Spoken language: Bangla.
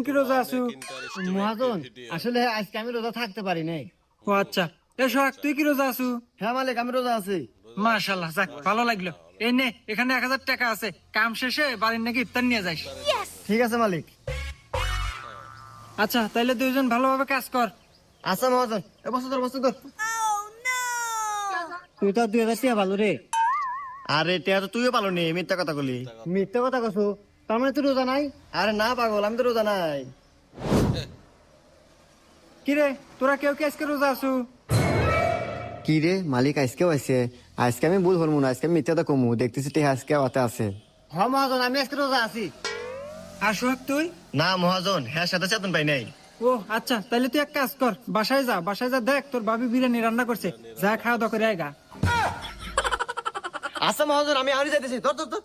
কি রোজা আছো? মহাজন আসলে আজকে আমি রোজা থাকতে পারি নাই। ও আচ্ছা। এ সোহাগ, তুই কি রোজা আছো? হ্যাঁ মালিক, আমি রোজা আছি। মাশাআল্লাহ, যাক ভালো লাগলো। এই নে, এখানে 1000 টাকা আছে, কাম শেষে বাড়ির নাকি ইফতার নিয়ে যাস। ঠিক আছে মালিক। আচ্ছা, তাইলে দুইজন ভালোভাবে কাজ কর। আচ্ছা মহাজন, এ বসে ধর, বসে ধর। তুই তো 2000 টাকা ভালো রে। আরে টেয়া তো তুইও পালো নি, মিথ্যা কথা বলি। মিথ্যা কথা কছো? তার মানে তুই রোজা নাই? আরে না পাগল, আমি তো রোজা নাই। কি রে, তোরা কেউ কি আজকে রোজা আছো? কি রে মালিক, আজকেও আছে? আজকে আমি ভুল হরমু না, আজকে আমি মিথ্যাটা কমু, দেখতেছি তে আজকে ওতে আছে। হ্যাঁ মহাজন, আমি আজকে রোজা আছি। আর সোহাগ তুই? না মহাজন, হ্যাঁ সাথে চেতন পাই নাই। ও আচ্ছা, তাইলে তুই এক কাজ কর, বাসায় যা, বাসায় যা দেখ তোর ভাবি বিরিয়ানি রান্না করছে, যা খাওয়া দাওয়া করে আয়গা। আচ্ছা মহাজন, আমি আনি যাইতেছি। ধর ধর ধর।